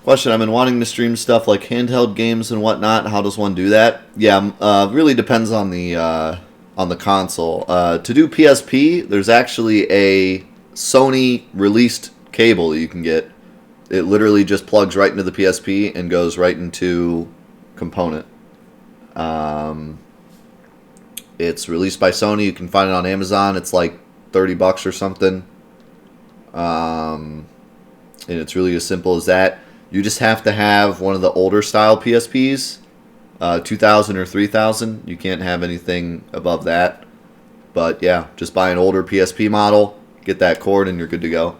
Question: I've been wanting to stream stuff like handheld games and whatnot. How does one do that? Yeah, really depends on the console. To do PSP, there's actually a Sony released cable that you can get. It literally just plugs right into the PSP and goes right into component. It's released by Sony. You can find it on Amazon. It's like $30 or something. And it's really as simple as that. You just have to have one of the older style PSPs, 2000 or 3000. You can't have anything above that. But yeah, just buy an older PSP model, get that cord, and you're good to go.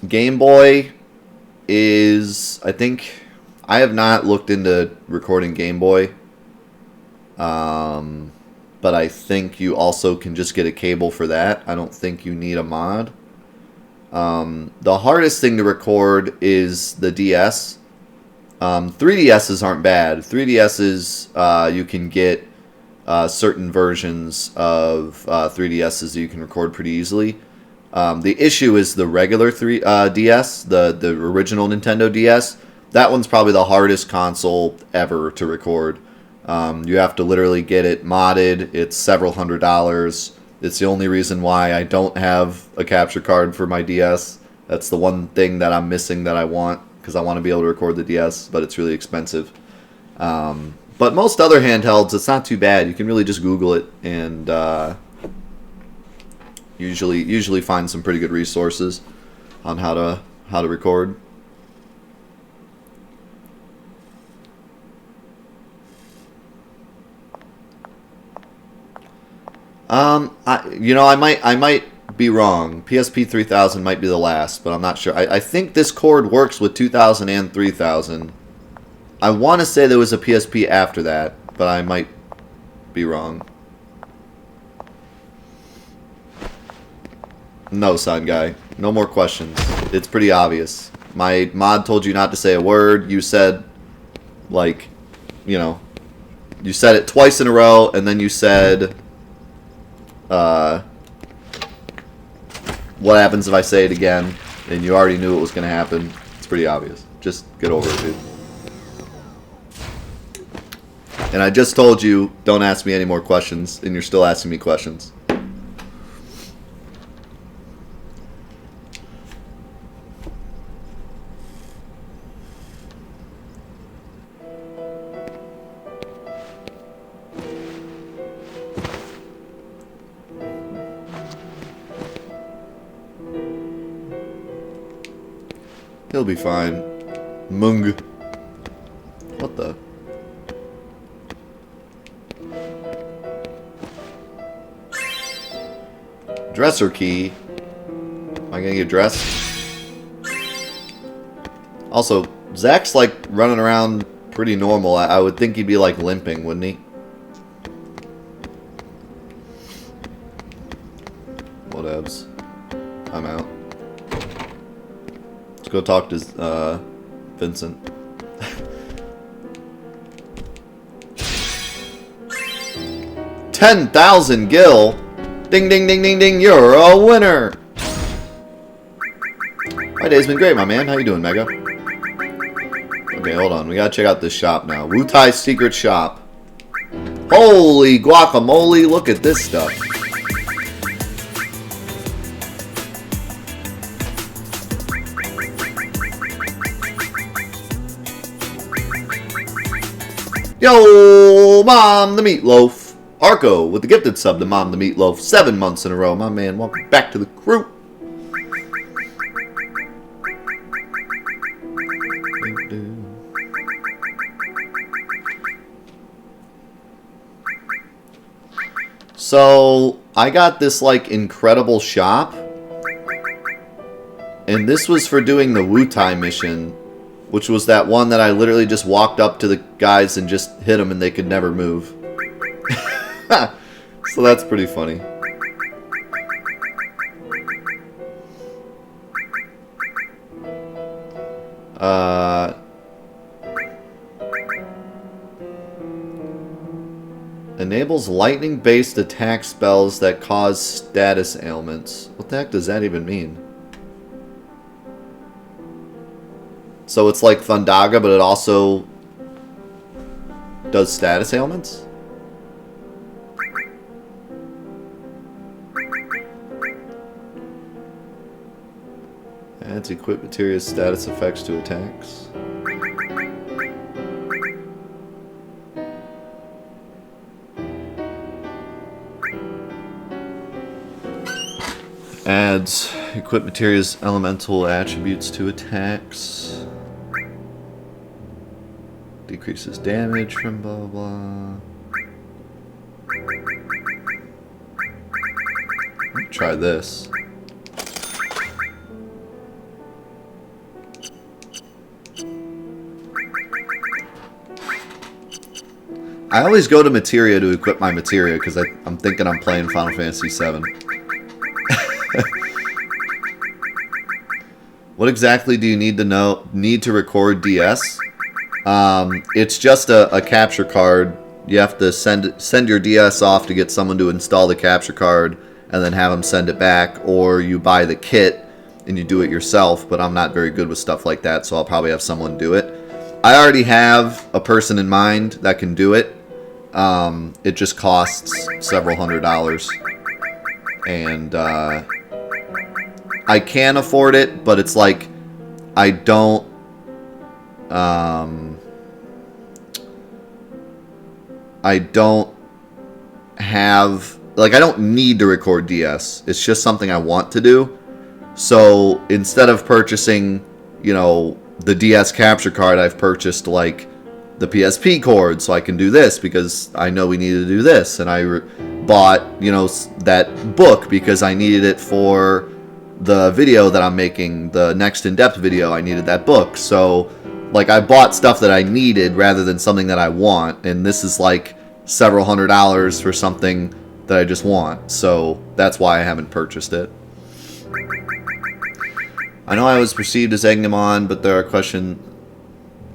Game Boy is, I think, I have not looked into recording Game Boy. But I think you also can just get a cable for that. I don't think you need a mod. The hardest thing to record is the DS. 3DSs aren't bad. 3DSs, you can get certain versions of 3DSs that you can record pretty easily. The issue is the regular DS, the original Nintendo DS. That one's probably the hardest console ever to record. You have to literally get it modded. It's several $100s. It's the only reason why I don't have a capture card for my DS. That's the one thing that I'm missing that I want, because I want to be able to record the DS, but it's really expensive. But most other handhelds, it's not too bad. You can really just Google it and usually find some pretty good resources on how to record. I might be wrong. PSP 3000 might be the last, but I'm not sure. I think this cord works with 2000 and 3000. I want to say there was a PSP after that, but I might be wrong. No, son guy. No more questions. It's pretty obvious. My mod told you not to say a word. You said, like, you said it twice in a row, and then you said... what happens if I say it again? And you already knew it was going to happen. It's pretty obvious. Just get over it, dude. And I just told you, don't ask me any more questions, and you're still asking me questions. He'll be fine. Mung. What the? Dresser key. Am I gonna get dressed? Also, Zach's like running around pretty normal. I would think he'd be like limping, wouldn't he? Whatevs. I'm out. Go talk to Vincent. 10,000 gil. Ding ding ding ding ding. You're a winner. My day's been great, my man. How you doing, Mega? Okay, hold on. We gotta check out this shop now. Wutai's secret shop. Holy guacamole! Look at this stuff. Yo, Mom the Meatloaf. Arco with the gifted sub to Mom the Meatloaf. 7 months in a row. My man, welcome back to the crew. So, I got this, like, incredible shop. And this was for doing the Wutai mission, which was that one that I literally just walked up to the guys and just hit them and they could never move. So that's pretty funny. Enables lightning-based attack spells that cause status ailments. What the heck does that even mean? So it's like Thundaga, but it also does status ailments? Adds equip materials status effects to attacks. Adds equip materials elemental attributes to attacks. Decreases damage from blah blah. Let's try this. I always go to materia to equip my materia because I'm thinking I'm playing Final Fantasy VII. What exactly do you need to know? Need to record DS? It's just a capture card. You have to send your DS off to get someone to install the capture card and then have them send it back, or you buy the kit and you do it yourself, but I'm not very good with stuff like that, so I'll probably have someone do it. I already have a person in mind that can do it. It just costs several $100s. And I can afford it, but it's like I don't have, like, I don't need to record DS. It's just something I want to do. So instead of purchasing, you know, the DS capture card, I've purchased like the PSP cord so I can do this because I know we need to do this, and I bought, you know, that book because I needed it for the video that I'm making, the next in-depth video. I needed that book. So like I bought stuff that I needed rather than something that I want, and this is like several $100s for something that I just want. So that's why I haven't purchased it. I know I was perceived as egging him on, but there are questions.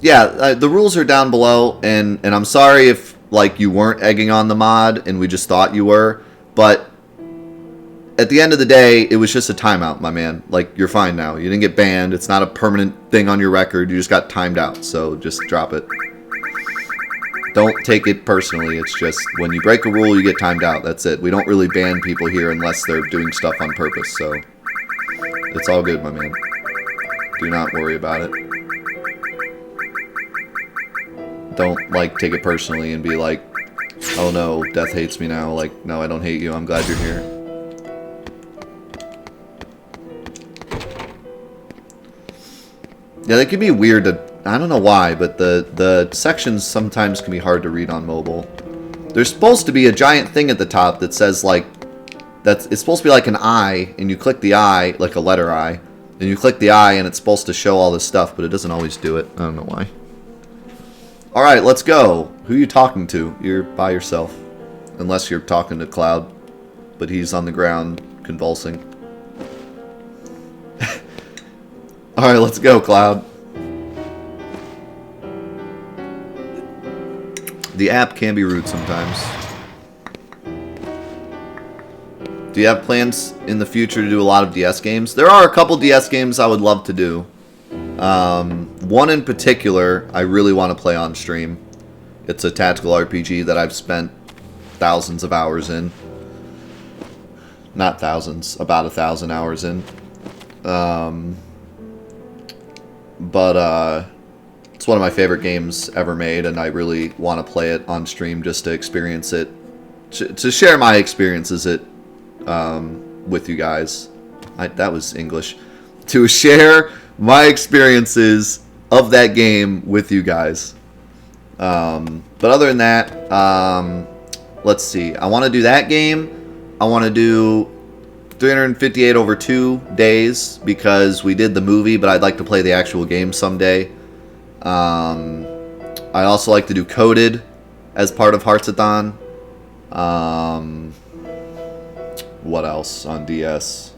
Yeah, the rules are down below, and I'm sorry if like you weren't egging on the mod and we just thought you were, but at the end of the day, it was just a timeout, my man. Like, you're fine now. You didn't get banned. It's not a permanent thing on your record. You just got timed out, so just drop it. Don't take it personally. It's just when you break a rule, you get timed out. That's it. We don't really ban people here unless they're doing stuff on purpose, so it's all good, my man. Do not worry about it. Don't, like, take it personally and be like, oh no, Death hates me now. Like, no, I don't hate you. I'm glad you're here. Yeah, that can be weird to, I don't know why, but the sections sometimes can be hard to read on mobile. There's supposed to be a giant thing at the top that says, like, it's supposed to be like an eye, and you click the eye, like a letter I, and you click the eye, and it's supposed to show all this stuff, but it doesn't always do it. I don't know why. Alright, let's go. Who are you talking to? You're by yourself. Unless you're talking to Cloud, but he's on the ground convulsing. Alright, let's go, Cloud. The app can be rude sometimes. Do you have plans in the future to do a lot of DS games? There are a couple DS games I would love to do. One in particular I really want to play on stream. It's a tactical RPG that I've spent thousands of hours in. Not thousands, about 1,000 hours in. But it's one of my favorite games ever made, and I really want to play it on stream just to experience it, to share my experiences with you guys. That was English. To share my experiences of that game with you guys. But other than that, let's see. I want to do that game. I want to do 358 over 2 days because we did the movie, but I'd like to play the actual game someday. I also like to do Coded as part of Heartsathon. What else on DS?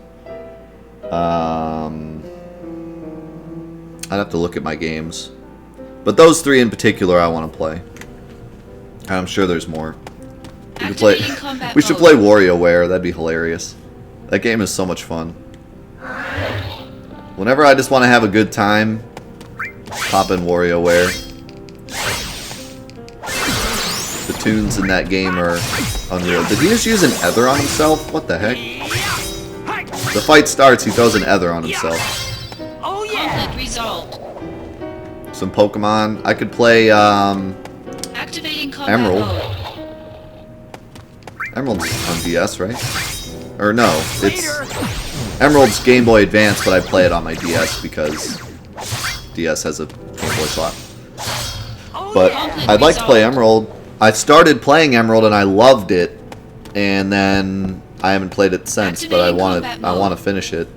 I'd have to look at my games. But those three in particular I want to play. And I'm sure there's more. We should play WarioWare. That'd be hilarious. That game is so much fun. Whenever I just want to have a good time, Pop in WarioWare. The tunes in that game are unreal. Did he just use an ether on himself? What the heck? The fight starts, he throws an ether on himself. Oh yeah. Resolved. Some Pokemon. I could play Activating combat Emerald. mode. Emerald's on DS, right? Or no, it's Emerald's Game Boy Advance, but I play it on my DS because DS has a Game Boy slot. But I'd like to play Emerald. I started playing Emerald and I loved it, and then I haven't played it since. But I want to finish it.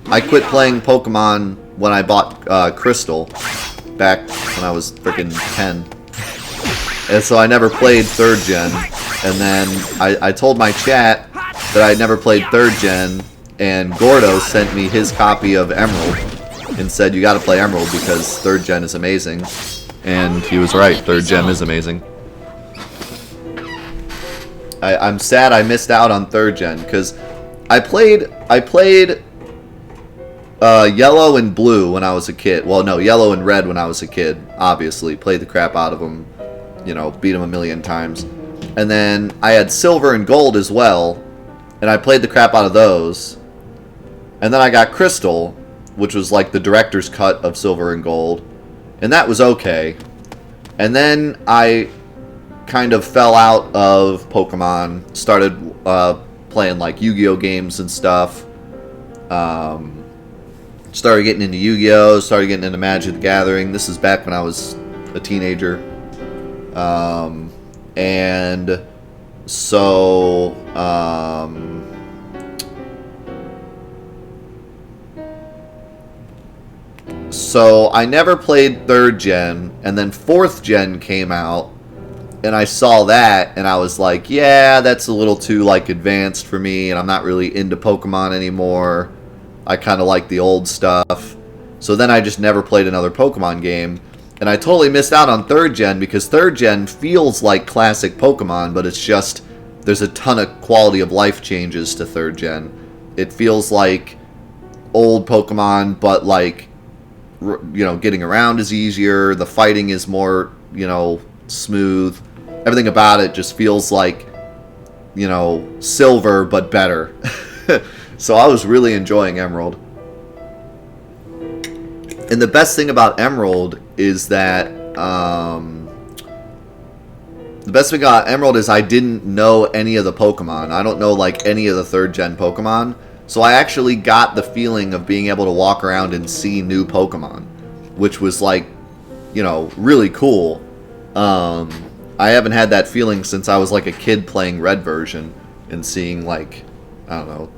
I quit playing Pokemon when I bought Crystal back when I was freaking 10, and so I never played 3rd gen. And then I told my chat that I never played 3rd gen, and Gordo sent me his copy of Emerald and said, you gotta play Emerald because 3rd gen is amazing. And he was right, 3rd gen is amazing. I'm sad I missed out on 3rd gen because I played Yellow and Blue when I was a kid. Well, no, Yellow and Red when I was a kid, obviously. Played the crap out of them, you know, beat them a million times. And then I had Silver and Gold as well, and I played the crap out of those. And then I got Crystal, which was like the director's cut of Silver and Gold, and that was okay. And then I kind of fell out of Pokemon, started playing like Yu-Gi-Oh games and stuff. Started getting into Yu-Gi-Oh, started getting into Magic the Gathering. This is back when I was a teenager. And so, so I never played 3rd gen, and then 4th gen came out, and I saw that, and I was like, yeah, that's a little too, like, advanced for me, and I'm not really into Pokemon anymore. I kind of like the old stuff. So then I just never played another Pokemon game. And I totally missed out on 3rd gen because 3rd gen feels like classic Pokemon, but it's just, there's a ton of quality of life changes to 3rd gen. It feels like old Pokemon, but like, you know, getting around is easier. The fighting is more, you know, smooth. Everything about it just feels like, you know, Silver, but better. So I was really enjoying Emerald. And the best thing about Emerald is that I didn't know any of the Pokemon. I don't know like any of the 3rd gen Pokemon. So I actually got the feeling of being able to walk around and see new Pokemon, which was like, you know, really cool. I haven't had that feeling since I was like a kid playing Red version and seeing like, I don't know,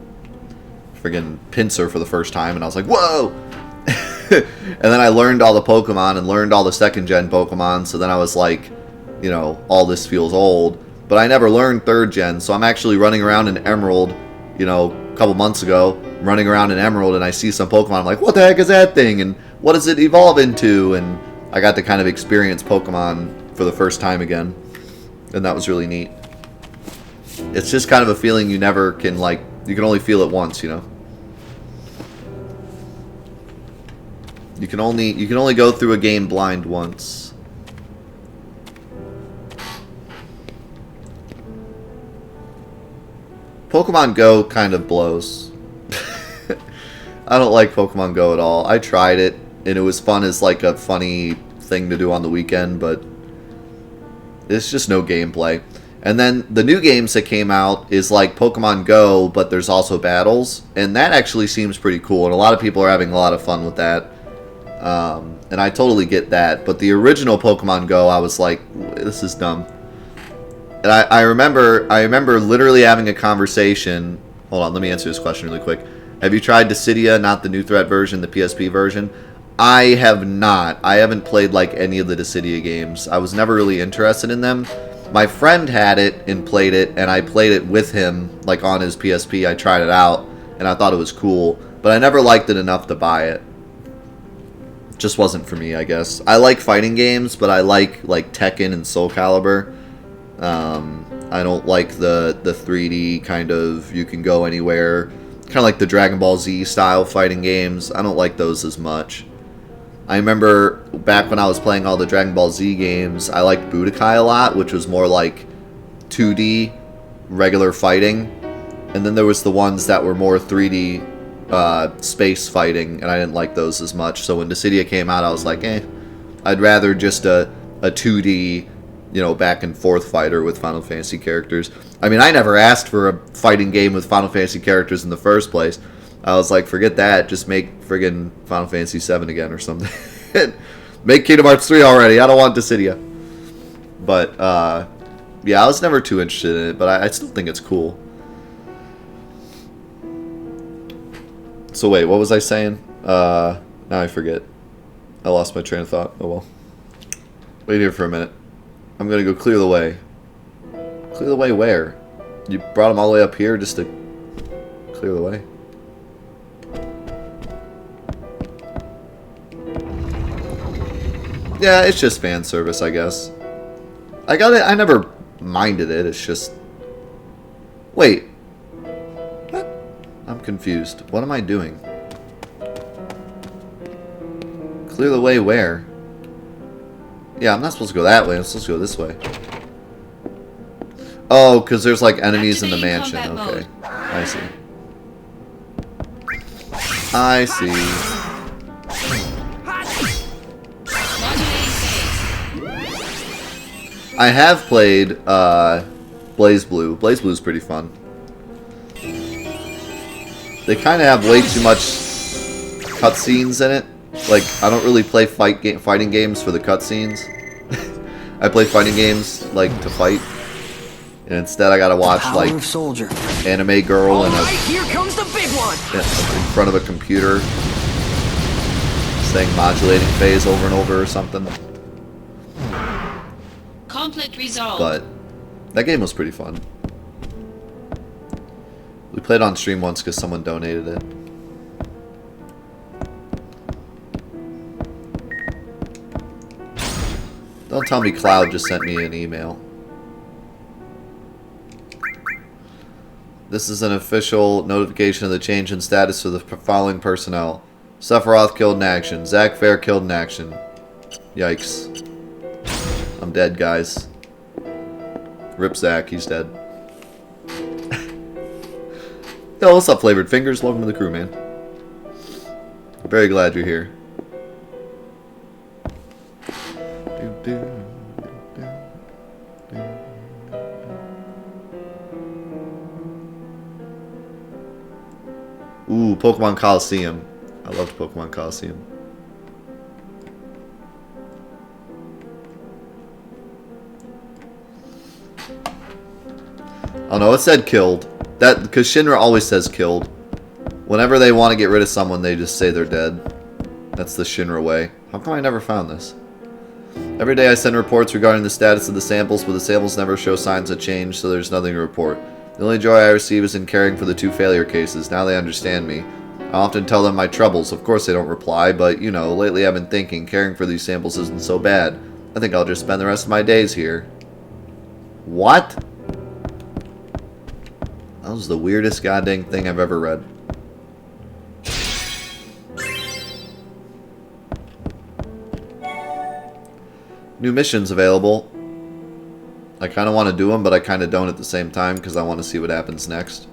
friggin' Pinsir for the first time, and I was like, whoa! And then I learned all the Pokemon and learned all the 2nd gen Pokemon, so then I was like, you know, all this feels old. But I never learned 3rd gen, so I'm actually running around in Emerald, you know, a couple months ago, running around in Emerald, and I see some Pokemon, I'm like, what the heck is that thing? And what does it evolve into? And I got to kind of experience Pokemon for the first time again, and that was really neat. It's just kind of a feeling you never can, like, you can only feel it once, you know? You can only go through a game blind once. Pokemon Go kind of blows. I don't like Pokemon Go at all. I tried it, and it was fun as like a funny thing to do on the weekend, but it's just no gameplay. And then the new games that came out is like Pokemon Go, but there's also battles, and that actually seems pretty cool, and a lot of people are having a lot of fun with that. And I totally get that, but the original Pokemon Go, I was like, this is dumb. And I remember literally having a conversation. Hold on, let me answer this question really quick. Have you tried Dissidia, not the new threat version, the PSP version? I have not. I haven't played like any of the Dissidia games. I was never really interested in them. My friend had it and played it, and I played it with him, like on his PSP. I tried it out, and I thought it was cool, but I never liked it enough to buy it. Just wasn't for me, I guess. I like fighting games, but I like Tekken and Soul Calibur. I don't like the 3D kind of you can go anywhere, kind of like the Dragon Ball Z style fighting games. I don't like those as much. I remember back when I was playing all the Dragon Ball Z games, I liked Budokai a lot, which was more like 2D regular fighting. And then there was the ones that were more 3D space fighting, and I didn't like those as much. So when Dissidia came out, I was like, I'd rather just a 2D, you know, back and forth fighter with Final Fantasy characters. I mean, I never asked for a fighting game with Final Fantasy characters in the first place. I was like, forget that, just make friggin' Final Fantasy VII again or something. Make Kingdom Hearts 3 already, I don't want Dissidia. But, yeah, I was never too interested in it, but I still think it's cool. So wait, what was I saying? Now I forget. I lost my train of thought. Oh well. Wait here for a minute. I'm gonna go clear the way. Clear the way where? You brought them all the way up here just to clear the way? Yeah, it's just fan service, I guess. I got it. I never minded it. It's just... Wait. What? I'm confused. What am I doing? Clear the way where? Yeah, I'm not supposed to go that way. I'm supposed to go this way. Oh, because there's like enemies in the mansion. Okay. I see. I see. I have played Blaze Blue. Blaze Blue is pretty fun. They kind of have way too much cutscenes in it. Like, I don't really play fighting games for the cutscenes. I play fighting games, like, to fight. And instead I gotta watch, like, soldier. anime girl in Here comes the big one. in front of a computer saying modulating phase over and over or something. Conflict resolved. But that game was pretty fun. We played on stream once because someone donated it. Don't tell me Cloud just sent me an email. This is an official notification of the change in status for the following personnel. Sephiroth killed in action. Zack Fair killed in action. Yikes. I'm dead, guys. Rip Zack, he's dead. Yo, what's up, Flavored Fingers? Welcome to the crew, man. Very glad you're here. Ooh, Pokemon Coliseum. I loved Pokemon Coliseum. Oh no, it said killed. That because Shinra always says killed. Whenever they want to get rid of someone, they just say they're dead. That's the Shinra way. How come I never found this? Every day I send reports regarding the status of the samples, but the samples never show signs of change, so there's nothing to report. The only joy I receive is in caring for the 2 failure cases. Now they understand me. I often tell them my troubles. Of course they don't reply, but, you know, lately I've been thinking caring for these samples isn't so bad. I think I'll just spend the rest of my days here. What? That was the weirdest goddamn thing I've ever read. New missions available. I kind of want to do them, but I kind of don't at the same time because I want to see what happens next.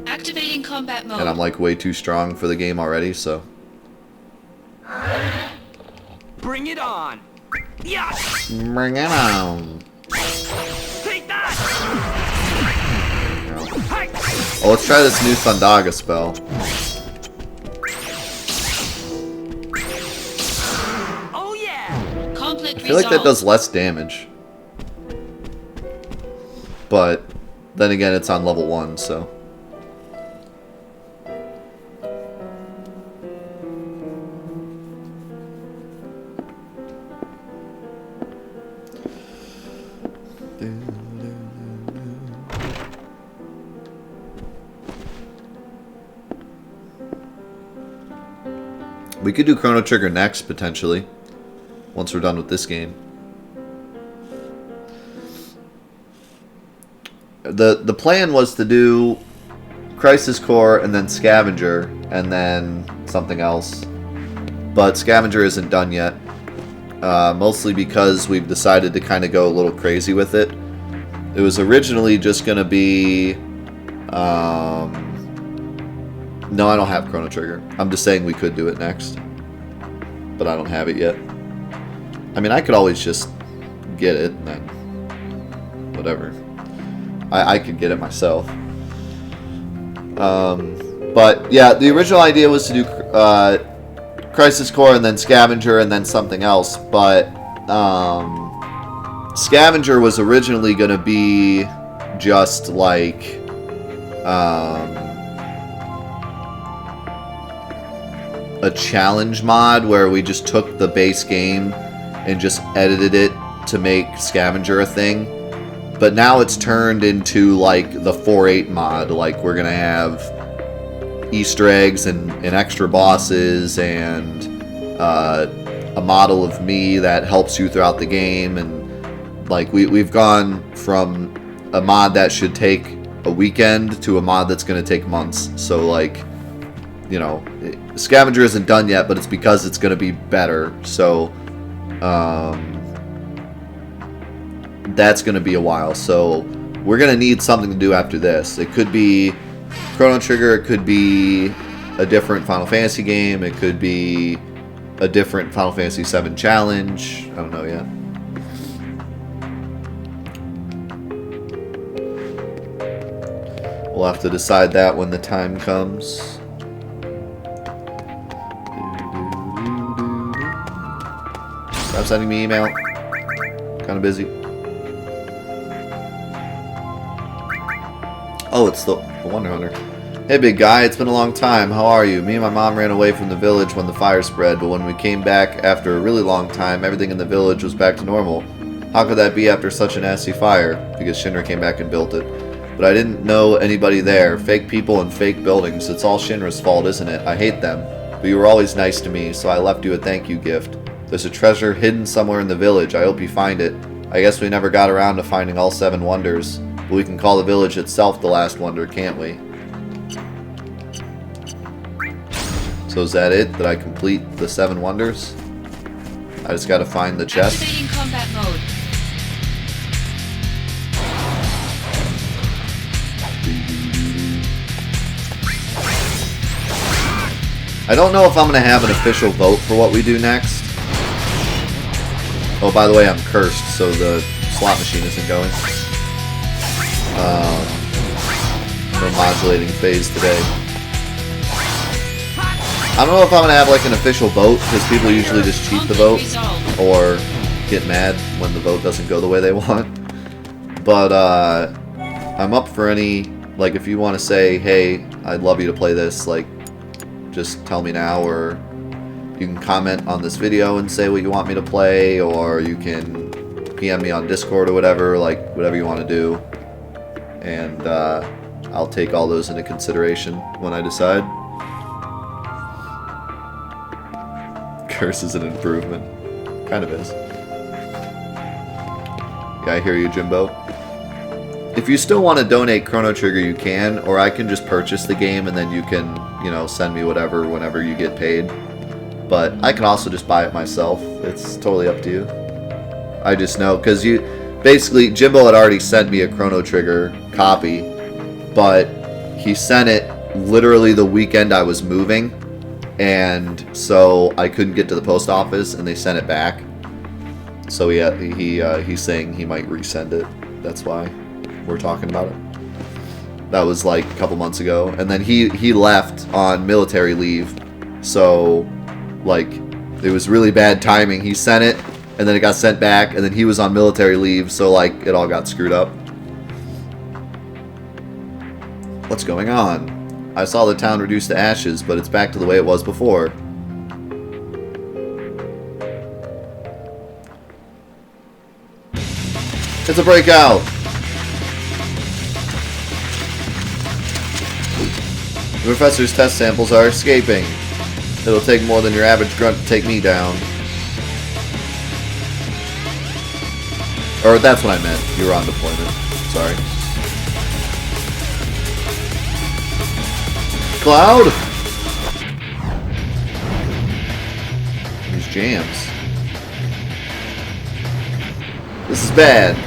Activating combat mode. And I'm like way too strong for the game already, so. Bring it on. Yeah. Bring it on. Take that. Oh, let's try this new Thundaga spell. Oh yeah. Conflict I feel like that does less damage. But then again, it's on level 1, so. We could do Chrono Trigger next, potentially. Once we're done with this game. The plan was to do Crisis Core, and then Scavenger, and then something else. But Scavenger isn't done yet. Mostly because we've decided to kind of go a little crazy with it. It was originally just going to be... no, I don't have Chrono Trigger. I'm just saying we could do it next. But I don't have it yet. I mean, I could always just get it and then... whatever. I could get it myself. But, yeah, the original idea was to do... Crisis Core and then Scavenger and then something else, but Scavenger was originally going to be just like a challenge mod where we just took the base game and just edited it to make Scavenger a thing, but now it's turned into like the 4-8 mod. Like, we're going to have Easter eggs and extra bosses and a model of me that helps you throughout the game, and like we've gone from a mod that should take a weekend to a mod that's going to take months. So like, you know, Scavenger isn't done yet, but it's because it's going to be better. So that's going to be a while. So we're going to need something to do after this. It could be Chrono Trigger, it could be a different Final Fantasy game, it could be a different Final Fantasy VII challenge. I don't know yet. We'll have to decide that when the time comes. Stop sending me email. Kind of busy. Oh, it's the Wonder Hunter. Hey, big guy, it's been a long time. How are you? Me and my mom ran away from the village when the fire spread, but when we came back after a really long time, everything in the village was back to normal. How could that be after such a nasty fire? Because Shinra came back and built it. But I didn't know anybody there. Fake people and fake buildings. It's all Shinra's fault, isn't it? I hate them. But you were always nice to me, so I left you a thank you gift. There's a treasure hidden somewhere in the village. I hope you find it. I guess we never got around to finding all 7 wonders. But we can call the village itself the last wonder, can't we? So is that it? Did I complete the 7 wonders? I just gotta find the chest. Activating combat mode. I don't know if I'm gonna have an official vote for what we do next. Oh, by the way, I'm cursed, so the slot machine isn't going. No modulating phase today. I don't know if I'm going to have like an official vote, because people usually just cheat the vote or get mad when the vote doesn't go the way they want. But I'm up for any, like, if you want to say, hey, I'd love you to play this, like, just tell me now, or you can comment on this video and say what you want me to play, or you can PM me on Discord or whatever, like, whatever you want to do. And I'll take all those into consideration when I decide. Curse is an improvement. Kind of is. Yeah, I hear you, Jimbo. If you still want to donate Chrono Trigger, you can, or I can just purchase the game and then you can, you know, send me whatever whenever you get paid. But I can also just buy it myself. It's totally up to you. I just know, because you... Basically, Jimbo had already sent me a Chrono Trigger copy, but he sent it literally the weekend I was moving, and so I couldn't get to the post office, and they sent it back. So he's saying he might resend it. That's why we're talking about it. That was like a couple months ago, and then he left on military leave, so like it was really bad timing. He sent it, and then it got sent back, and then he was on military leave, so like it all got screwed up. What's going on? I saw the town reduced to ashes, but it's back to the way it was before. It's a breakout! The professor's test samples are escaping. It'll take more than your average grunt to take me down. Or that's what I meant. You were on deployment. Sorry. Cloud. These jams. This is bad.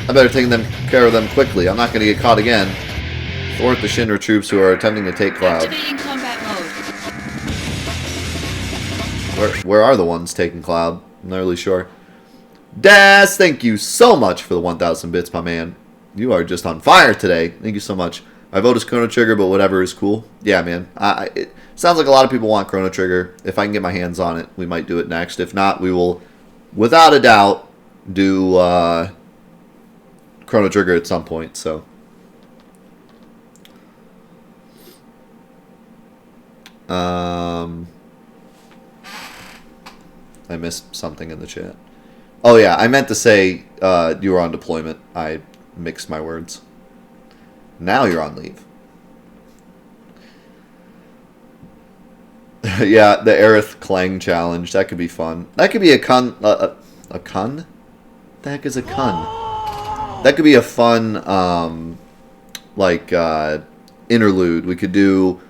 I better take care of them quickly. I'm not going to get caught again. Thwart the Shinra troops who are attempting to take Cloud. Activating combat mode. Where are the ones taking Cloud? I'm not really sure. Das, thank you so much for the 1,000 bits, my man. You are just on fire today. Thank you so much. I vote as Chrono Trigger, but whatever is cool. Yeah, man. It sounds like a lot of people want Chrono Trigger. If I can get my hands on it, we might do it next. If not, we will, without a doubt, do Chrono Trigger at some point. So, I missed something in the chat. Oh yeah, I meant to say you were on deployment. I mixed my words. Now you're on leave. Yeah, the Aerith Clang challenge. That could be fun. That could be a kun. A kun? The heck is a kun? That could be a fun, interlude. We could do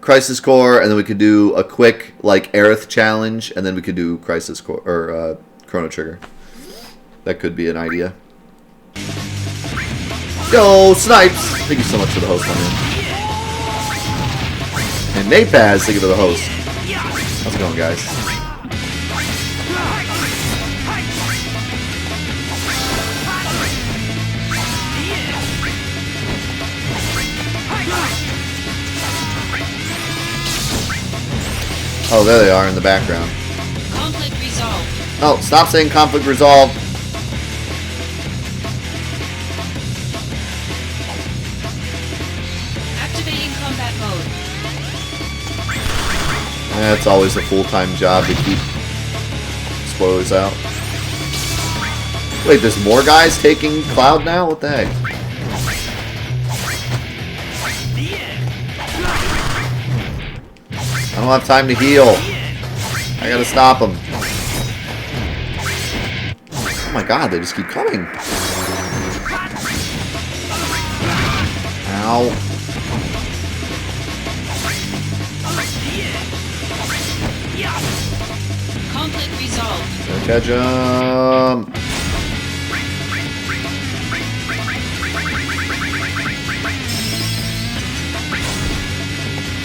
Crisis Core, and then we could do a quick, Aerith challenge, and then we could do Crisis Core, or, Chrono Trigger. That could be an idea. Yo, Snipes! Thank you so much for the host, my man. And Napaz, thank you for the host. How's it going, guys? Oh, there they are in the background. Conflict resolved. No, stop saying conflict resolved. Activating combat mode. It's always a full-time job to keep spoilers out. Wait, there's more guys taking Cloud now? What the heck? I don't have time to heal. I gotta stop them. Oh my god, they just keep coming. Ow. Conflict resolved. Gotta catch him.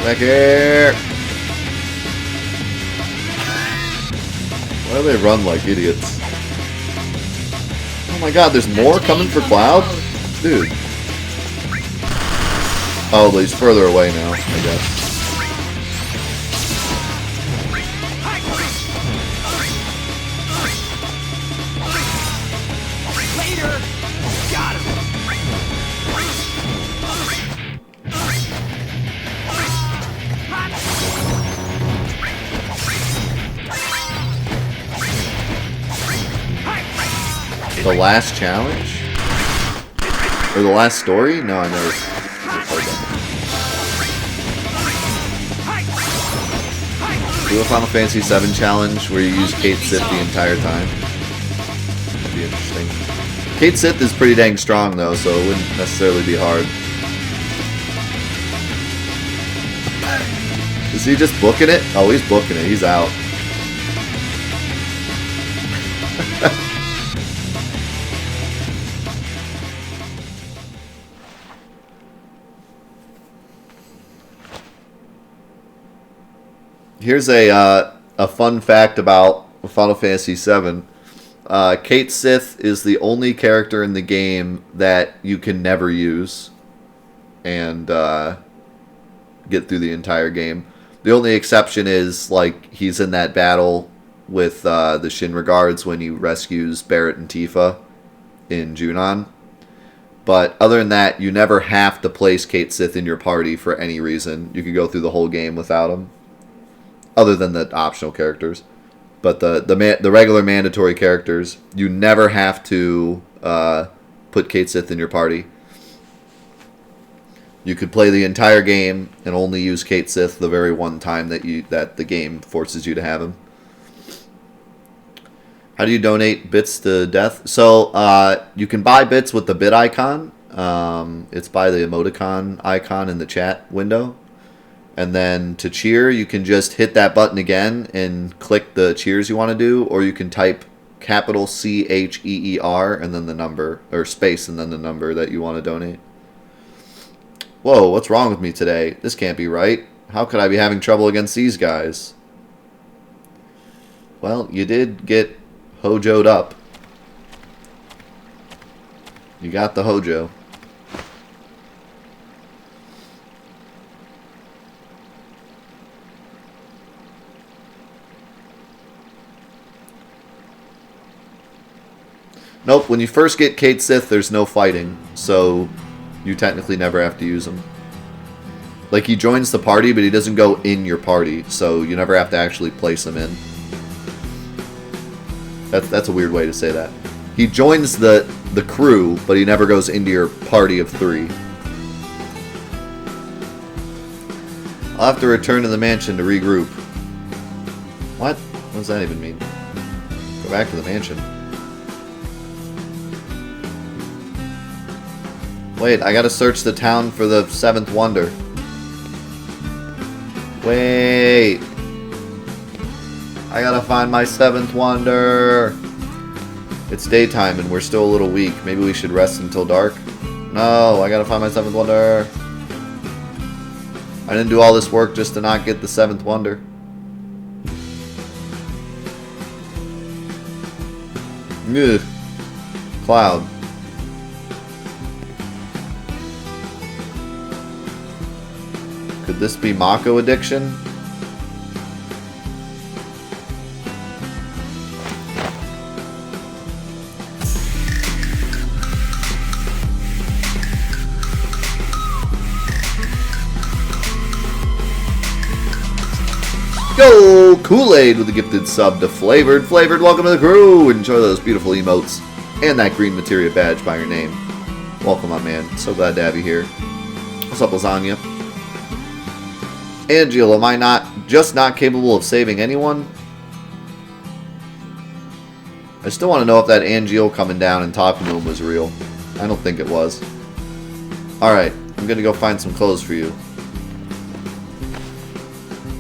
Back here. Why do they run like idiots? Oh my god, there's more coming for Cloud? Dude. Oh, but he's further away now, I guess. Later. Got him. The last challenge? Or the last story? No, I never played that. Do a Final Fantasy VII challenge where you use Kate Sith the entire time. That'd be interesting. Kate Sith is pretty dang strong though, so it wouldn't necessarily be hard. Is he just booking it? Oh, he's booking it. He's out. Here's a fun fact about Final Fantasy VII. Kate Sith is the only character in the game that you can never use and get through the entire game. The only exception is, he's in that battle with the Shinra guards when he rescues Barrett and Tifa in Junon. But other than that, you never have to place Kate Sith in your party for any reason. You can go through the whole game without him. Other than the optional characters. But the regular mandatory characters, you never have to put Kate Sith in your party. You could play the entire game and only use Kate Sith the very one time that the game forces you to have him. How do you donate bits to Death? So you can buy bits with the bit icon. It's by the emoticon icon in the chat window. And then to cheer, you can just hit that button again and click the cheers you want to do, or you can type capital CHEER and then the number, or space and then the number that you want to donate. Whoa, what's wrong with me today? This can't be right. How could I be having trouble against these guys? Well, you did get hojoed up. You got the hojo. Nope, when you first get Kate Sith, there's no fighting, so you technically never have to use him. Like, he joins the party, but he doesn't go in your party, so you never have to actually place him in. That's a weird way to say that. He joins the crew, but he never goes into your party of 3. I'll have to return to the mansion to regroup. What? What does that even mean? Go back to the mansion. Wait, I gotta search the town for the 7th wonder. Wait. I gotta find my 7th wonder. It's daytime and we're still a little weak. Maybe we should rest until dark? No, I gotta find my 7th wonder. I didn't do all this work just to not get the 7th wonder. Ugh. Cloud. Could this be Mako addiction? Go! Kool-Aid with a gifted sub to Flavored. Flavored, welcome to the crew! Enjoy those beautiful emotes and that green materia badge by your name. Welcome, my man. So glad to have you here. What's up, Lasagna? Angel, am I not capable of saving anyone? I still want to know if that Angel coming down and talking to him was real. I don't think it was. Alright, I'm gonna go find some clothes for you.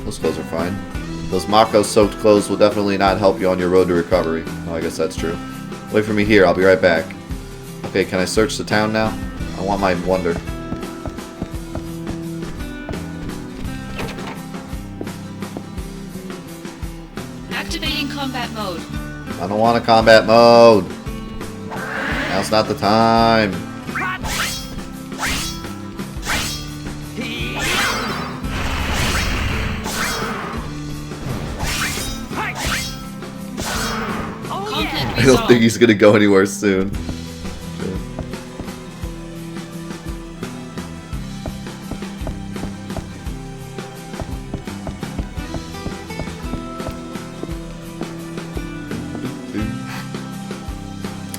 Those clothes are fine. Those Mako-soaked clothes will definitely not help you on your road to recovery. Oh, I guess that's true. Wait for me here, I'll be right back. Okay, can I search the town now? I want my wonder. Activating combat mode. I don't want a combat mode. Now's not the time. I don't think he's gonna go anywhere soon.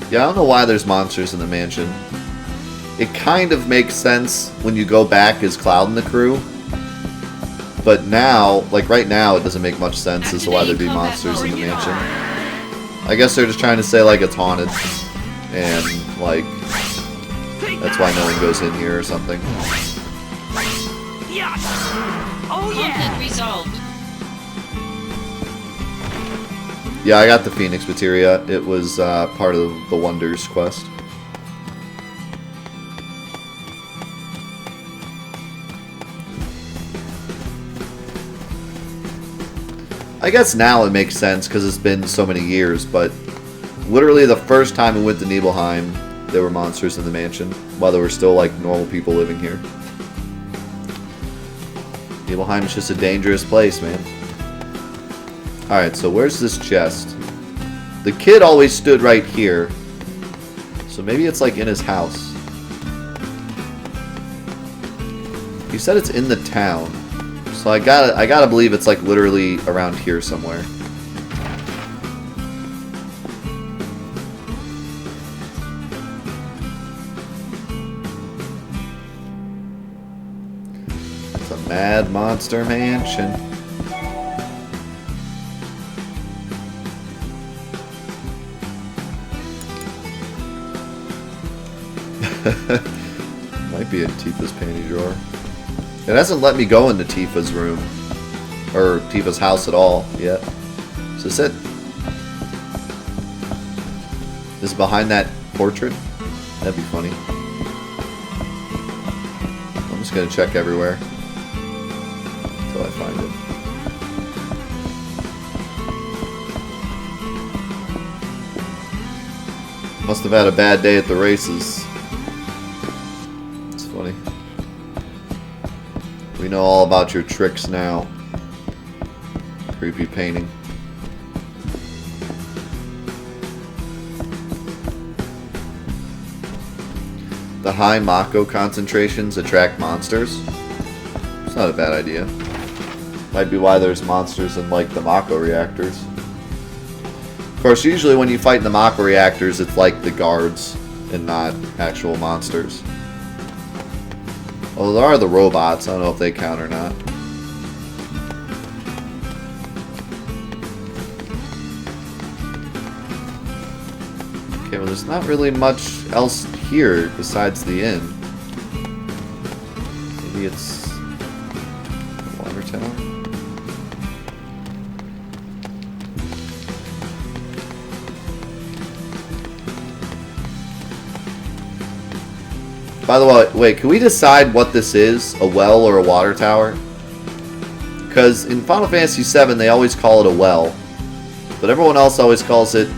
Yeah, I don't know why there's monsters in the mansion. It kind of makes sense when you go back as Cloud and the crew. But now, like right now, it doesn't make much sense as to why there'd be monsters in the mansion. I guess they're just trying to say, like, it's haunted. And, like, that's why no one goes in here or something. Oh yeah! Conflict resolved. Yeah, I got the Phoenix Materia. It was part of the Wonders quest. I guess now it makes sense because it's been so many years, but literally the first time we went to Nibelheim, there were monsters in the mansion, while there were still like normal people living here. Nibelheim is just a dangerous place, man. Alright, so where's this chest? The kid always stood right here, so maybe it's like in his house. He said it's in the town. So I gotta believe it's like literally around here somewhere. It's a mad monster mansion. Might be in Tifa's panty drawer. It hasn't let me go into Tifa's room. Or Tifa's house at all yet. Is this it? Is it behind that portrait? That'd be funny. I'm just gonna check everywhere until I find it. Must have had a bad day at the races. It's funny. We know all about your tricks now. Creepy painting. The high Mako concentrations attract monsters. It's not a bad idea. Might be why there's monsters in like the Mako reactors. Of course, usually when you fight in the Mako reactors, it's like the guards and not actual monsters. Well, there are the robots. I don't know if they count or not. Okay, well, there's not really much else here besides the inn. Maybe it's the water tower? By the way, wait, can we decide what this is? A well or a water tower? Because in Final Fantasy VII, they always call it a well. But everyone else always calls it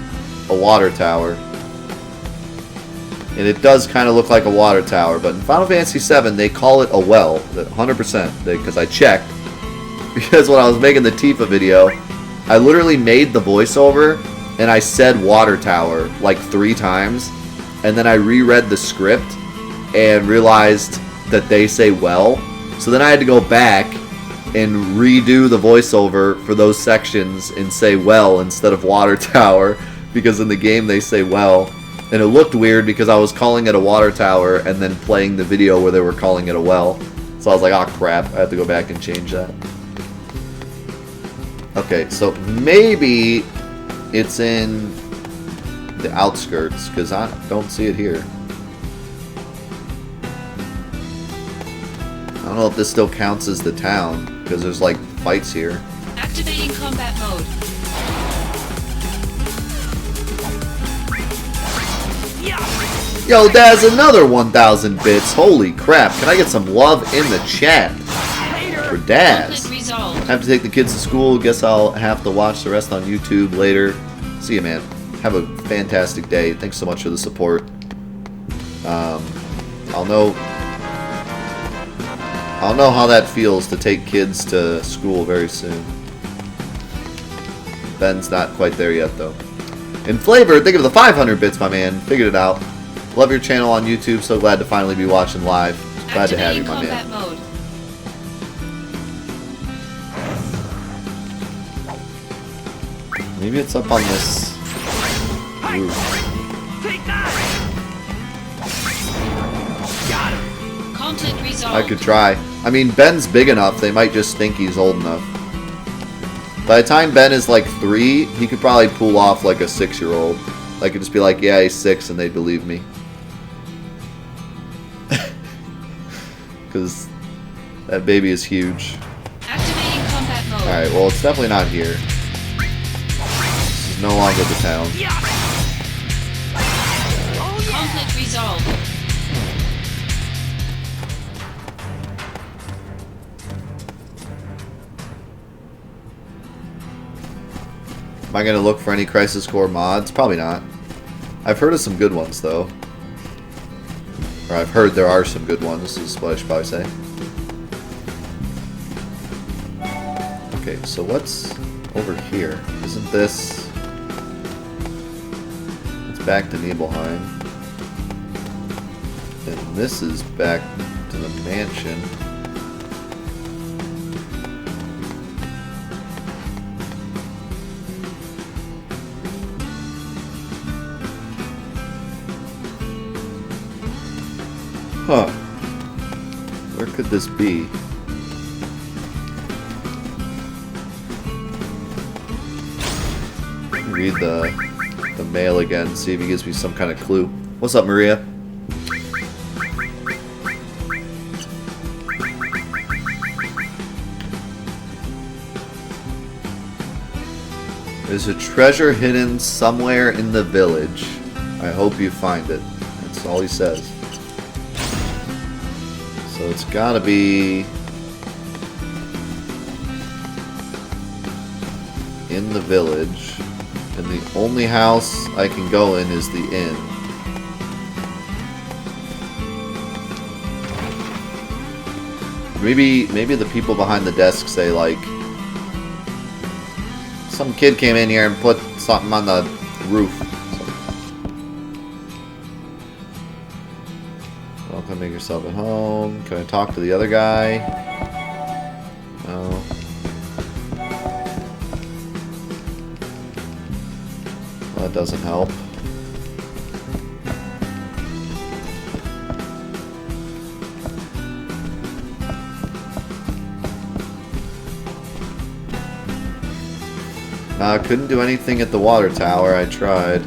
a water tower. And it does kind of look like a water tower. But in Final Fantasy VII, they call it a well. 100%. Because I checked. Because when I was making the Tifa video, I literally made the voiceover and I said water tower like 3 times. And then I reread the script and realized that they say well. So then I had to go back and redo the voiceover for those sections and say well instead of water tower, because in the game they say well. And it looked weird because I was calling it a water tower and then playing the video where they were calling it a well. So I was like, oh crap, I have to go back and change that. Okay, so maybe it's in the outskirts, because I don't see it here. I don't know if this still counts as the town, because there's like fights here. Activating combat mode. Yo, Daz, another 1,000 bits. Holy crap. Can I get some love in the chat for Daz? Conflict resolved. Have to take the kids to school. Guess I'll have to watch the rest on YouTube later. See you, man. Have a fantastic day. Thanks so much for the support. I'll know how that feels to take kids to school very soon. Ben's not quite there yet, though. And Flavor, think of the 500 bits, my man. Figured it out. Love your channel on YouTube. So glad to finally be watching live. Glad to have you, my man. Mode. Maybe it's up on this roof. Take that! Got him. Conflict resolved. I could try. I mean, Ben's big enough. They might just think he's old enough. By the time Ben is like 3, he could probably pull off like a 6-year-old. I could just be like, yeah, he's 6, and they'd believe me. Because that baby is huge. Activating combat mode. Alright, well, it's definitely not here. This is no longer the town. Conflict resolved. Am I going to look for any Crisis Core mods? Probably not. I've heard of some good ones, though. Or I've heard there are some good ones, is what I should probably say. Okay, so what's over here? Isn't this... It's back to Nibelheim. And this is back to the mansion. Huh. Where could this be? Read the mail again, see if he gives me some kind of clue. What's up, Maria? There's a treasure hidden somewhere in the village. I hope you find it. That's all he says. So it's gotta be in the village. And the only house I can go in is the inn. Maybe the people behind the desk say like, some kid came in here and put something on the roof. Welcome, make yourself at home. Can I talk to the other guy? No. Well, that doesn't help. Couldn't do anything at the water tower. I tried.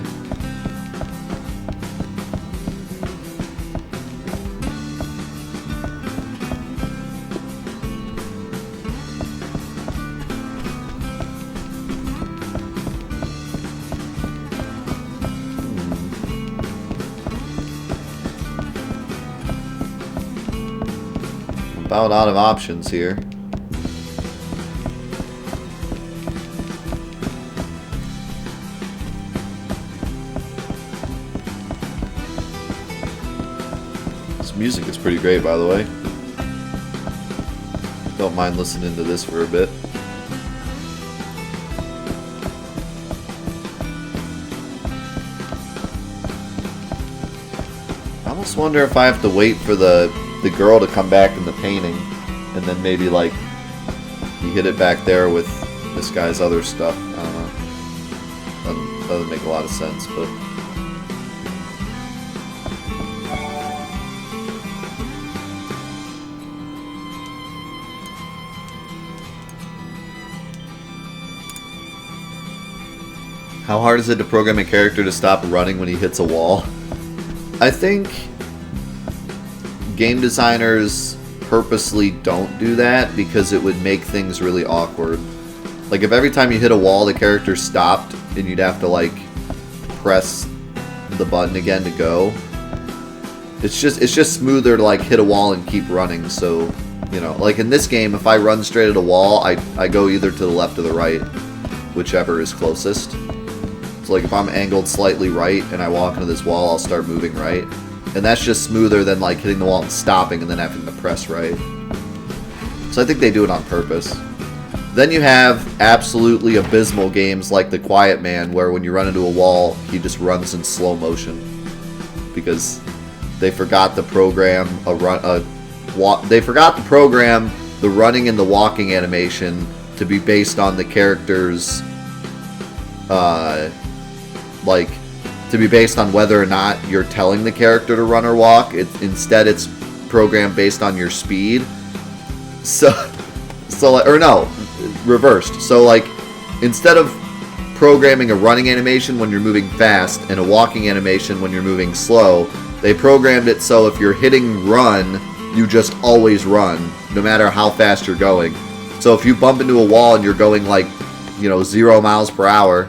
About out of options here. Music is pretty great, by the way. Don't mind listening to this for a bit. I almost wonder if I have to wait for the girl to come back in the painting, and then maybe like you hit it back there with this guy's other stuff. I don't know. That doesn't make a lot of sense, but. How hard is it to program a character to stop running when he hits a wall? I think game designers purposely don't do that because it would make things really awkward. Like if every time you hit a wall the character stopped and you'd have to like press the button again to go. It's just smoother to like hit a wall and keep running. So, you know, like in this game if I run straight at a wall, I go either to the left or the right, whichever is closest. So like if I'm angled slightly right and I walk into this wall, I'll start moving right. And that's just smoother than like hitting the wall and stopping and then having to press right. So I think they do it on purpose. Then you have absolutely abysmal games like The Quiet Man where when you run into a wall, he just runs in slow motion. Because they forgot to program they forgot to program the running and the walking animation to be based on the character's like to be based on whether or not you're telling the character to run or walk. Instead it's programmed based on your speed. So or no, reversed. So like instead of programming a running animation when you're moving fast and a walking animation when you're moving slow, they programmed it so if you're hitting run, you just always run no matter how fast you're going. So if you bump into a wall and you're going like, you know, 0 miles per hour,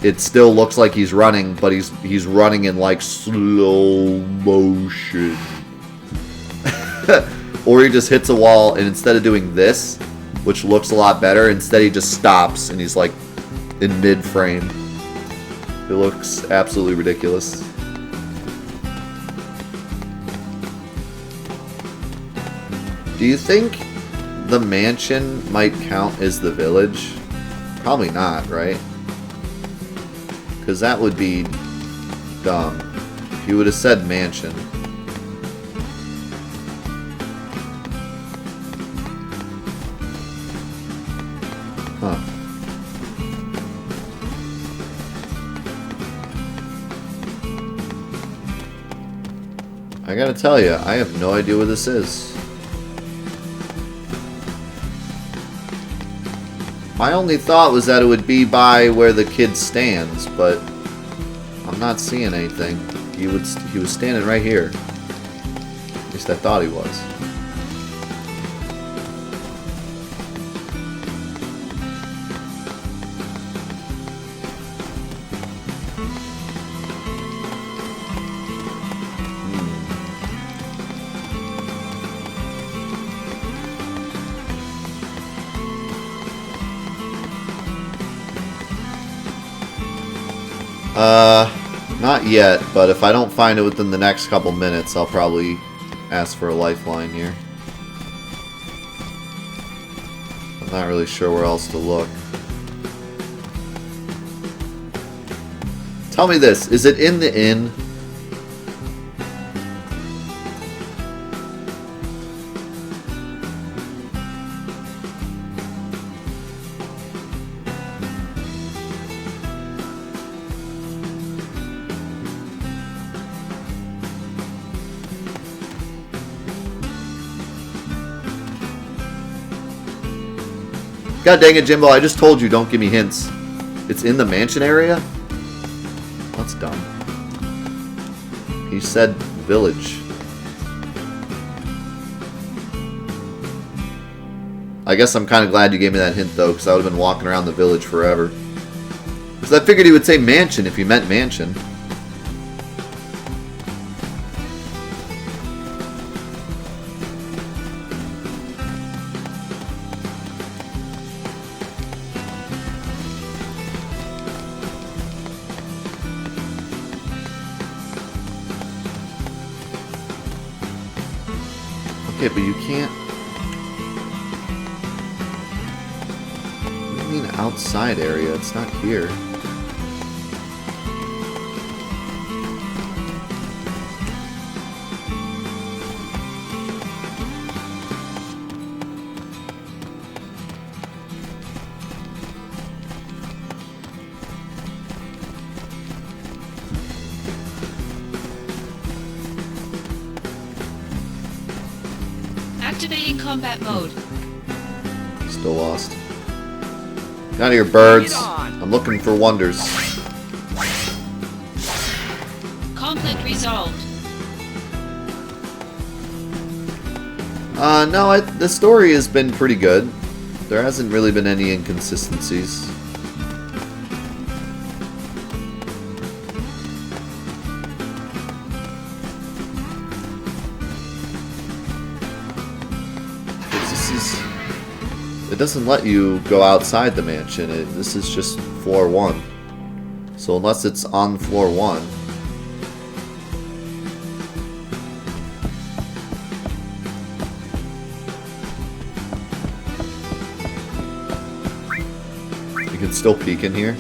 it still looks like he's running, but he's running in like slow motion. Or he just hits a wall and instead of doing this, which looks a lot better, instead he just stops and he's like in mid-frame. It looks absolutely ridiculous. Do you think the mansion might count as the village? Probably not, right? Because that would be dumb. If you would have said mansion. Huh. I gotta tell you, I have no idea what this is. My only thought was that it would be by where the kid stands, but I'm not seeing anything. He was standing right here. At least I thought he was. Not yet, but if I don't find it within the next couple minutes, I'll probably ask for a lifeline here. I'm not really sure where else to look. Tell me this, is it in the inn? God dang it, Jimbo, I just told you don't give me hints. It's in the mansion area? That's dumb. He said village. I guess I'm kind of glad you gave me that hint, though, because I would have been walking around the village forever. Because I figured he would say mansion if he meant mansion. Okay, but you can't... What do you mean outside area? It's not here. Activating combat mode. Still lost. Get out of here, birds. I'm looking for wonders. Conflict resolved. No, the story has been pretty good. There hasn't really been any inconsistencies. It doesn't let you go outside the mansion. This is just floor 1. So unless it's on floor 1... You can still peek in here.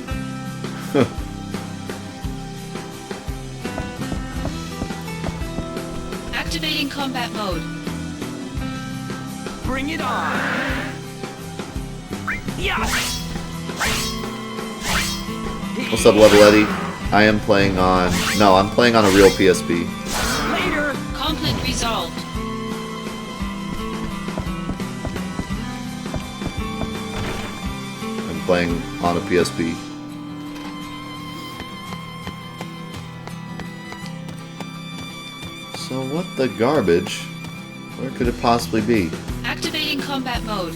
Activating combat mode. Bring it on. Yeah. What's up, Level Eddie? I am playing on... No, I'm playing on a real PSP. Later. Conflict resolved. I'm playing on a PSP. So what the garbage? Where could it possibly be? Activating combat mode.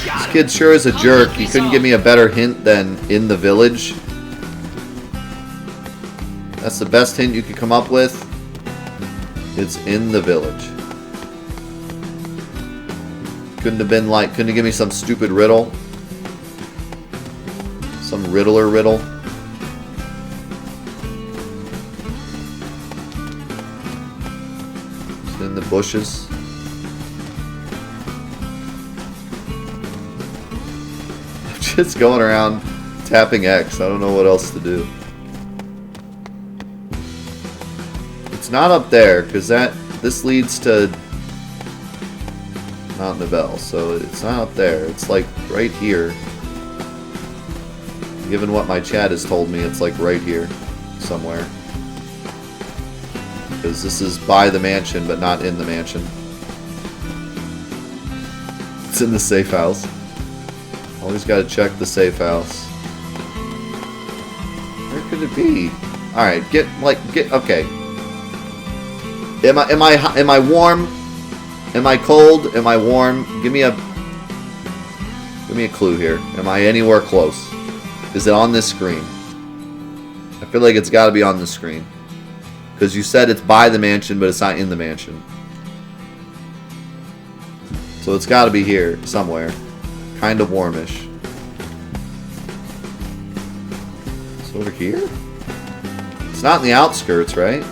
This kid sure is a jerk. He couldn't give me a better hint than in the village. That's the best hint you could come up with. It's in the village. Couldn't have been like, couldn't have given me some stupid riddle. Some riddler riddle. It's in the bushes. Just going around tapping X. I don't know what else to do. It's not up there because this leads to Mount Nivelle, so it's not up there. It's like right here. Given what my chat has told me, it's like right here somewhere. Because this is by the mansion, but not in the mansion. It's in the safe house. Always gotta check the safe house. Where could it be? Alright, okay. Am I warm? Am I cold? Am I warm? Give me a clue here. Am I anywhere close? Is it on this screen? I feel like it's gotta be on the screen. Because you said it's by the mansion, but it's not in the mansion. So it's gotta be here, somewhere. Kind of warmish. It's over here? It's not in the outskirts, right?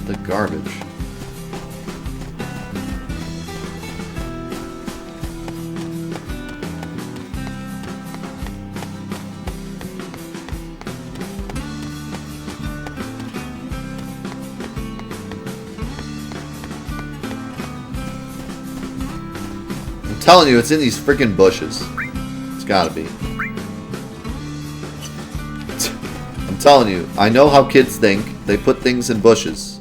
The garbage. I'm telling you, it's in these freaking bushes. It's gotta be. I'm telling you, I know how kids think. They put things in bushes.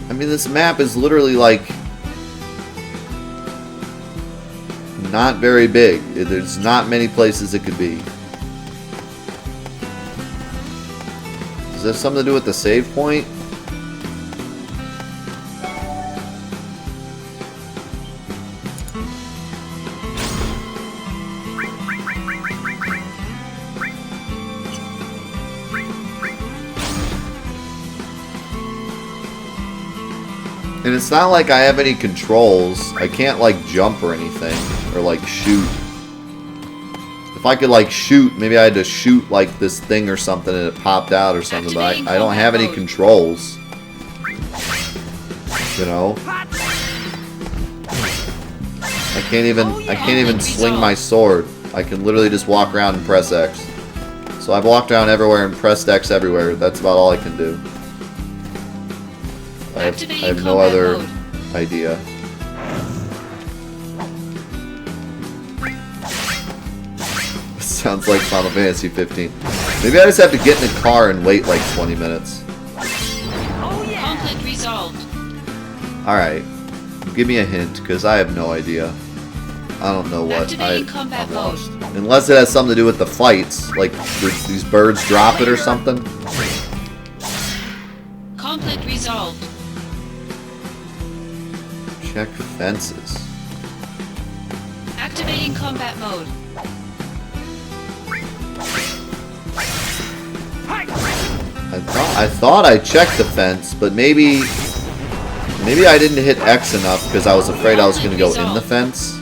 I mean, this map is literally like not very big. There's not many places it could be. Does this have something to do with the save point? And it's not like I have any controls. I can't like jump or anything. Or like shoot. If I could like shoot, maybe I had to shoot like this thing or something and it popped out or something. But I don't have any controls. You know? I can't even swing my sword. I can literally just walk around and press X. So I've walked around everywhere and pressed X everywhere. That's about all I can do. I have no other idea. Sounds like Final Fantasy 15. Maybe I just have to get in the car and wait like 20 minutes. Oh yeah. Conflict resolved. Alright. Give me a hint, because I have no idea. I don't know what. Activating combat I'm mode. lost. Unless it has something to do with the fights. Like, these birds drop it or something. Conflict resolved. Check fences. Activating combat mode. I thought I checked the fence, but maybe I didn't hit X enough because I was afraid I was going to go in the fence.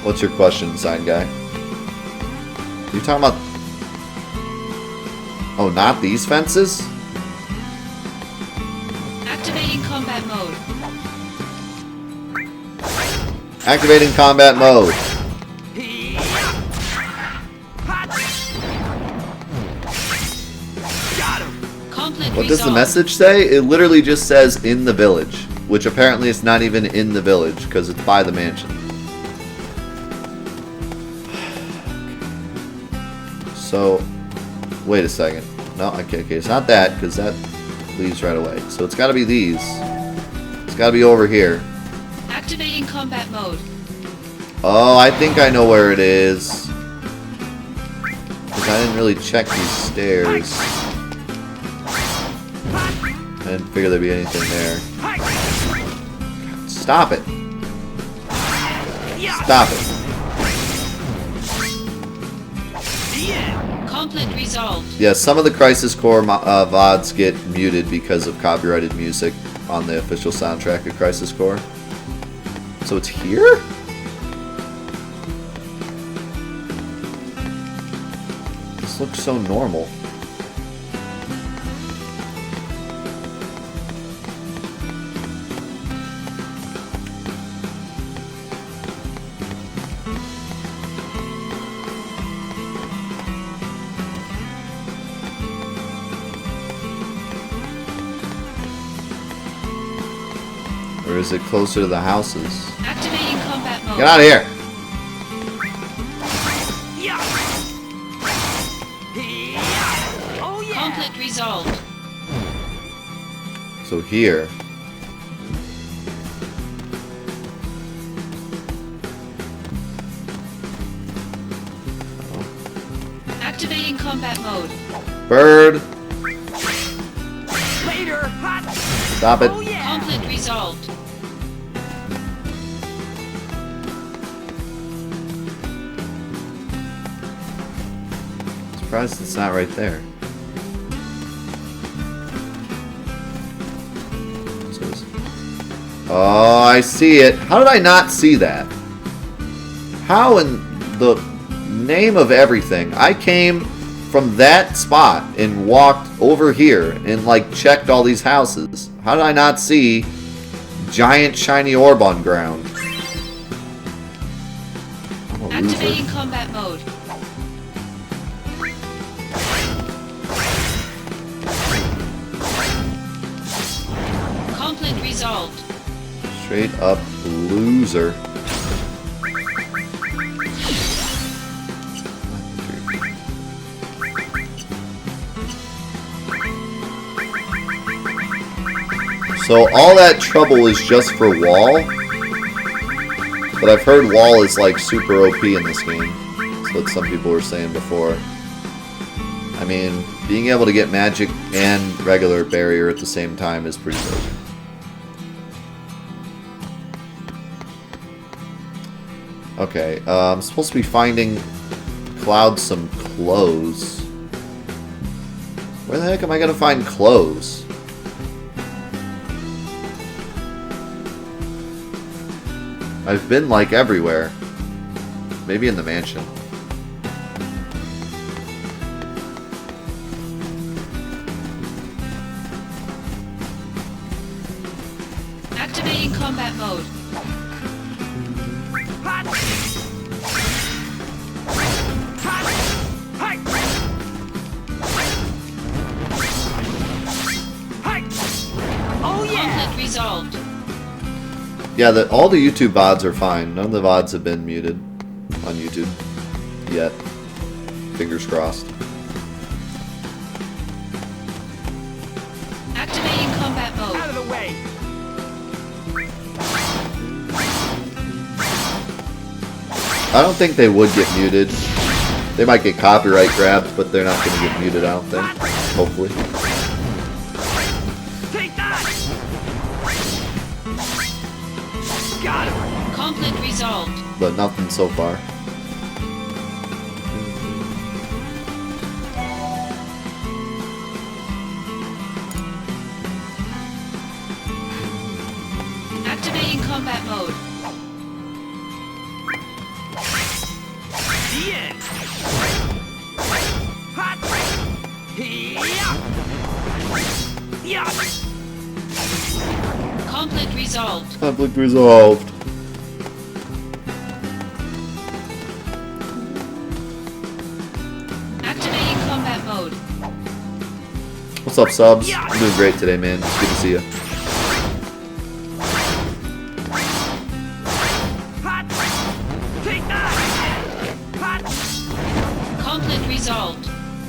What's your question, sign guy? You talking about? Oh, not these fences? Activating combat mode. Activating combat mode. Conflict What does the resolved. message say? It literally just says in the village, which apparently it's not even in the village because it's by the mansion. So, wait a second. No, okay, it's not that because that leaves right away. So it's got to be these. It's got to be over here. Activating combat mode. Oh, I think I know where it is. Because I didn't really check these stairs. I didn't figure there'd be anything there. God, stop it. Stop it. Conflict resolved. Yeah, some of the Crisis Core VODs get muted because of copyrighted music on the official soundtrack of Crisis Core. So it's here? This looks so normal. Or is it closer to the houses? Activating combat mode. Get out of here! Oh yeah. Conflict resolved. So here. Activating combat mode. Bird! Later. Hot. Stop it. Oh yeah. Conflict resolved. surprised it's not right there. Oh, I see it. How did I not see that? How in the name of everything? I came from that spot and walked over here and like checked all these houses. How did I not see giant shiny orb on ground? I'm a loser. Activating combat mode. Conflict resolved. Straight up loser. So all that trouble is just for wall? But I've heard wall is like super OP in this game. That's what some people were saying before. I mean, being able to get magic and regular barrier at the same time is pretty good. Okay, I'm supposed to be finding Cloud some clothes. Where the heck am I gonna find clothes? I've been like everywhere. Maybe in the mansion. Activating combat mode. Hot. Hot. Hi. Hi. Oh yeah. Conflict resolved. Yeah, all the YouTube VODs are fine. None of the VODs have been muted on YouTube yet. Fingers crossed. Activating combat mode. Out of the way. I don't think they would get muted. They might get copyright grabbed, but they're not going to get muted, I don't think. Hopefully. Take that. Got him. Conflict resolved. But nothing so far. Activating combat mode. The end. Hot. Yeah. Conflict resolved. Conflict resolved. Activating combat mode. What's up, subs? I'm doing great today, man. It's good to see you. Hot. Take that. Hot. Conflict resolved.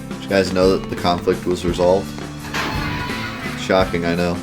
Did you guys know that the conflict was resolved? Shocking, I know.